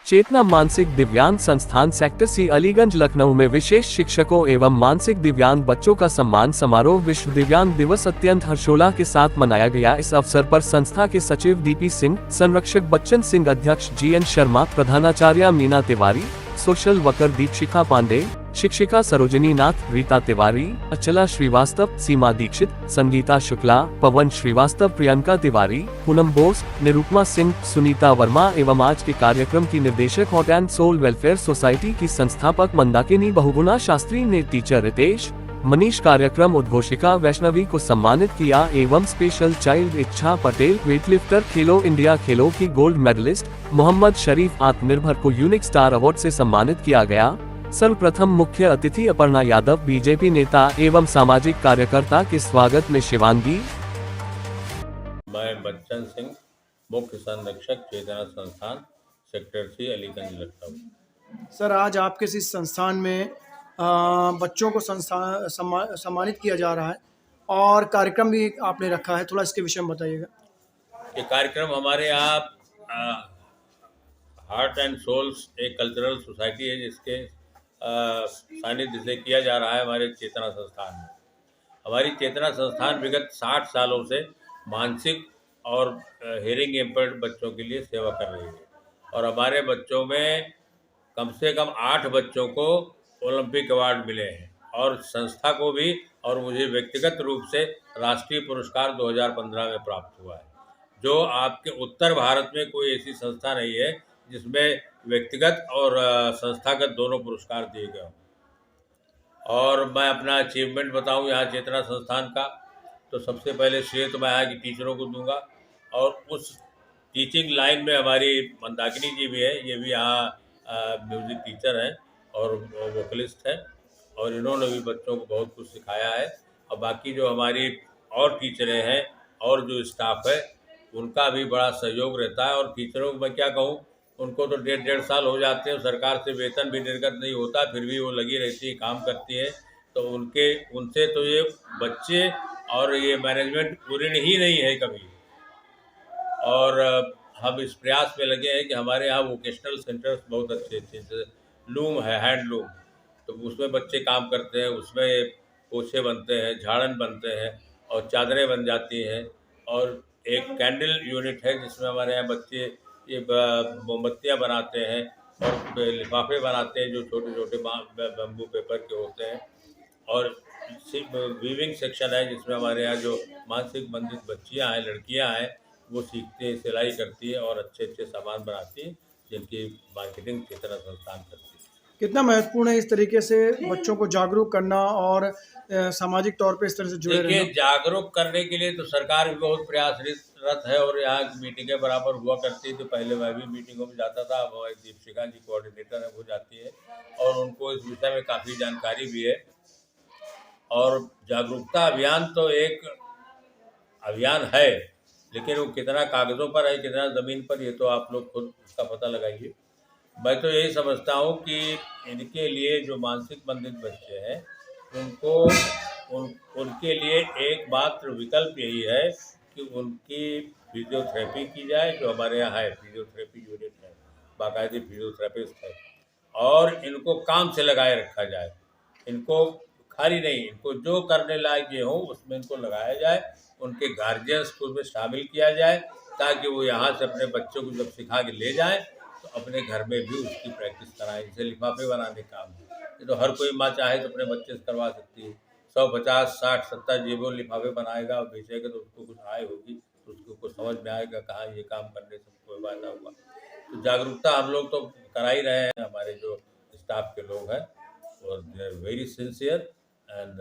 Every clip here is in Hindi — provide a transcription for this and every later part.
चेतना मानसिक दिव्यांग संस्थान सेक्टर सी अलीगंज लखनऊ में विशेष शिक्षकों एवं मानसिक दिव्यांग बच्चों का सम्मान समारोह विश्व दिव्यांग दिवस अत्यंत हर्षोल्लास के साथ मनाया गया। इस अवसर पर संस्था के सचिव डीपी सिंह, संरक्षक बच्चन सिंह, अध्यक्ष जीएन शर्मा, प्रधानाचार्य मीना तिवारी, सोशल वर्कर दीपशिखा पांडे, शिक्षिका सरोजिनी नाथ, रीता तिवारी, अचला श्रीवास्तव, सीमा दीक्षित, संगीता शुक्ला, पवन श्रीवास्तव, प्रियंका तिवारी, पूनम बोस, निरुपमा सिंह, सुनीता वर्मा एवं आज के कार्यक्रम की निर्देशक heart and soul welfare society की संस्थापक मंदाकिनी बहुगुणा शास्त्री ने टीचर रितेश, मनीष कार्यक्रम उद्घोषिका वैष्णवी को सम्मानित किया एवं स्पेशल चाइल्ड इच्छा पटेल, वेटलिफ्टर, खेलो इंडिया खेलों की गोल्ड मेडलिस्ट मोहम्मद शरीफ आत्मनिर्भर को यूनिक स्टार अवार्ड से सम्मानित किया गया। सर्वप्रथम मुख्य अतिथि अपर्णा यादव, बीजेपी नेता एवं सामाजिक कार्यकर्ता के स्वागत में शिवांगी। मैं बच्चन सिंह, मुख्य संरक्षक Chetna Sansthan sector C Aliganj Lucknow. Sir, आज आपके इस संस्थान में बच्चों को सम्मानित किया जा रहा है और कार्यक्रम भी आपने रखा है, थोड़ा इसके विषय में बताइएगा। ये कार्यक्रम हमारे यहाँ हार्ट एंड सोल्स एक कल्चरल सोसाइटी है जिसके सानिध्य से किया जा रहा है हमारे चेतना संस्थान में। हमारी चेतना संस्थान विगत 60 सालों से मानसिक और हियरिंग इम्पेयर्ड बच्चों के लिए सेवा कर रही है और हमारे बच्चों में कम से कम 8 बच्चों को ओलंपिक अवार्ड मिले हैं और संस्था को भी और मुझे व्यक्तिगत रूप से राष्ट्रीय पुरस्कार 2015 में प्राप्त हुआ है, जो आपके उत्तर भारत में कोई ऐसी संस्था नहीं है जिसमें व्यक्तिगत और संस्थागत दोनों पुरस्कार दिए गए हों। और मैं अपना अचीवमेंट बताऊं यहाँ चेतना संस्थान का, तो सबसे पहले श्रेय तो मैं यहाँ की टीचरों को दूंगा और उस टीचिंग लाइन में हमारी मंदाकिनी जी भी है, ये भी यहाँ म्यूज़िक टीचर हैं और वोकलिस्ट हैं और इन्होंने भी बच्चों को बहुत कुछ सिखाया है। और बाकी जो हमारी और टीचरें हैं और जो स्टाफ है उनका भी बड़ा सहयोग रहता है। और टीचरों को मैं क्या कहूँ, उनको तो 1.5 साल हो जाते हैं, सरकार से वेतन भी निर्गत नहीं होता, फिर भी वो लगी रहती है, काम करती है। तो उनसे तो ये बच्चे और ये मैनेजमेंट ऋणी ही नहीं है कभी। और हम इस प्रयास में लगे हैं कि हमारे यहाँ वोकेशनल सेंटर्स बहुत अच्छे अच्छे, जैसे लूम है, हैंडलूम, तो उसमें बच्चे काम करते हैं, उसमें पोछे बनते हैं, झाड़न बनते हैं और चादरें बन जाती हैं। और एक कैंडल यूनिट है जिसमें हमारे यहाँ बच्चे ये मोमबत्तियाँ बनाते हैं और लिफाफे बनाते हैं जो छोटे छोटे बम्बू पेपर के होते हैं। और वीविंग सेक्शन है जिसमें हमारे यहाँ जो मानसिक बंधित बच्चियाँ हैं, लड़कियाँ हैं, वो सीखती हैं, सिलाई करती है और अच्छे अच्छे सामान बनाती हैं जिनकी मार्केटिंग चेतना संस्थान करती है। कितना महत्वपूर्ण है इस तरीके से बच्चों को जागरूक करना और सामाजिक तौर पे इस तरह से जुड़े रहना? देखिए, जागरूक करने के लिए तो सरकार भी बहुत प्रयासरत है और यहाँ मीटिंगें बराबर हुआ करती थी। पहले मैं भी मीटिंगों में जाता था, अब हमारी दीपशिखा जी कोऑर्डिनेटर है, वो जाती है और उनको इस विषय में काफ़ी जानकारी भी है। और जागरूकता अभियान तो एक अभियान है, लेकिन वो कितना कागज़ों पर है, कितना ज़मीन पर, ये तो आप लोग खुद उसका पता लगाइए। मैं तो यही समझता हूँ कि इनके लिए जो मानसिक बंधित बच्चे हैं उनको उनके लिए एकमात्र विकल्प यही है कि उनकी फिजियोथेरेपी की जाए, जो हमारे यहाँ है फिजियोथेरेपी यूनिट है, बाकायदे फिजियोथेरेपिस्ट है, और इनको काम से लगाए रखा जाए। इनको खाली नहीं, इनको जो करने लायक ये हो उसमें इनको लगाया जाए, उनके गार्जियंस को उसमें शामिल किया जाए ताकि वो यहाँ से अपने बच्चों को जब सिखा के ले जाएं तो अपने घर में भी उसकी प्रैक्टिस कराएं। जैसे लिफाफे बनाने काम है, ये तो हर कोई माँ चाहे तो अपने बच्चे से करवा सकती है। 100, 50, 60, 70 जेबों लिफाफे बनाएगा और बेचेगा तो उसको कुछ आय होगी, तो उसको कुछ समझ में आएगा कहाँ ये काम करने से कोई फायदा हुआ। तो जागरूकता हम लोग तो करा ही रहे हैं, हमारे जो स्टाफ के लोग हैं और they are very sincere and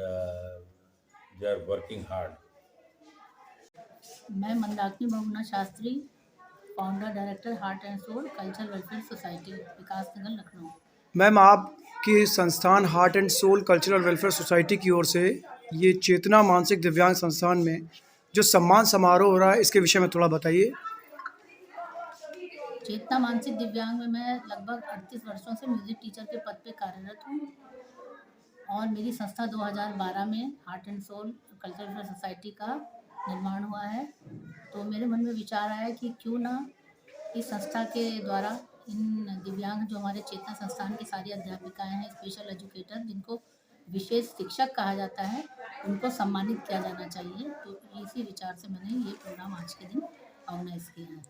they are working hard. मैं Mandakini Bahuguna Shastri, founder director heart and soul cultural welfare society, Vikas Nagar, Lucknow. Ma'am, आपके संस्थान heart and soul cultural welfare society की ओर से ये चेतना मानसिक दिव्यांग संस्थान में जो सम्मान समारोह हो रहा है, इसके विषय में थोड़ा बताइए। चेतना मानसिक दिव्यांग में मैं लगभग 38 वर्षों से म्यूज़िक टीचर के पद पे कार्यरत हूँ और मेरी संस्था 2012 में heart and soul cultural welfare society का निर्माण हुआ है। तो मेरे मन में विचार आया कि क्यों ना इस संस्था के द्वारा इन दिव्यांग जो हमारे चेतना संस्थान की सारी अध्यापिकाएं हैं, स्पेशल एजुकेटर जिनको विशेष शिक्षक कहा जाता है, उनको सम्मानित किया जाना चाहिए। तो इसी विचार से मैंने ये प्रोग्राम आज के दिन ऑर्गेनाइज किया है।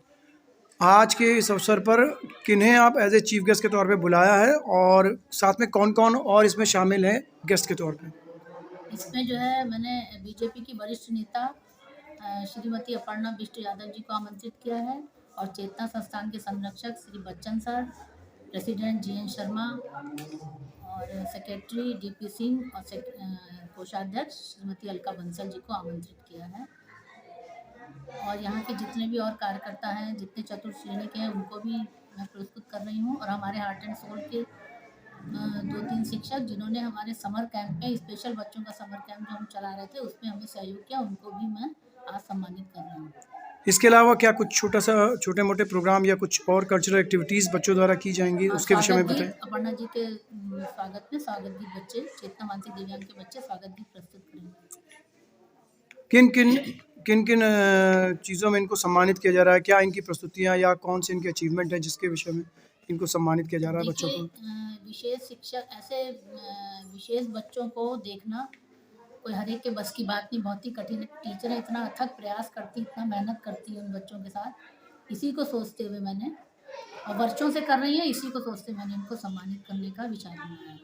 आज के इस अवसर पर किन्हें आप एज ए चीफ गेस्ट के तौर पे बुलाया है और साथ में कौन-कौन और इसमें शामिल हैं गेस्ट के तौर पे? इसमें जो है मैंने बीजेपी की वरिष्ठ नेता श्रीमती अपर्णा बिष्ट यादव जी को आमंत्रित किया है और चेतना संस्थान के संरक्षक Shri Bachchan sir, president GN Sharma और सेक्रेटरी डीपी सिंह और कोषाध्यक्ष श्रीमती अलका बंसल जी को आमंत्रित किया है। और यहाँ के जितने भी और कार्यकर्ता हैं, जितने चतुर्थ श्रेणी के हैं, उनको भी मैं पुरस्कृत कर रही हूँ। और हमारे हार्ट एंड सोल के 2-3 शिक्षक जिन्होंने हमारे समर कैंप में, स्पेशल बच्चों का समर कैंप जो हम चला रहे थे उसमें हमें सहयोग किया, उनको भी मैं आज सम्मानित कर रही हूँ। इसके अलावा क्या कुछ छोटे-मोटे प्रोग्राम या कुछ और कल्चरल एक्टिविटीज़ बच्चों द्वारा की जाएँगी, उसके विषय में स्वागत बताएँ? गीत अपर्णा जी के स्वागत में स्वागत गीत बच्चे, चेतना मानसिक दिव्यांग के बच्चे स्वागत गीत प्रस्तुत करेंगे। किन-किन चीज़ों में इनको सम्मानित किया जा रहा है? क्या इनकी प्रस्तुतियाँ या कौन से इनके अचीवमेंट हैं जिसके विषय में इनको सम्मानित किया जा रहा है बच्चों देखिए, को? विशेष शिक्षक ऐसे विशेष बच्चों को देखना कोई हर एक के बस की बात नहीं, बहुत ही कठिन है। टीचरें इतना अथक प्रयास करती, इतना मेहनत करती है उन बच्चों के साथ, इसी को सोचते हुए मैंने, और वर्षों से कर रही है, इसी को सोचते मैंने इनको सम्मानित करने का विचार बनाया है।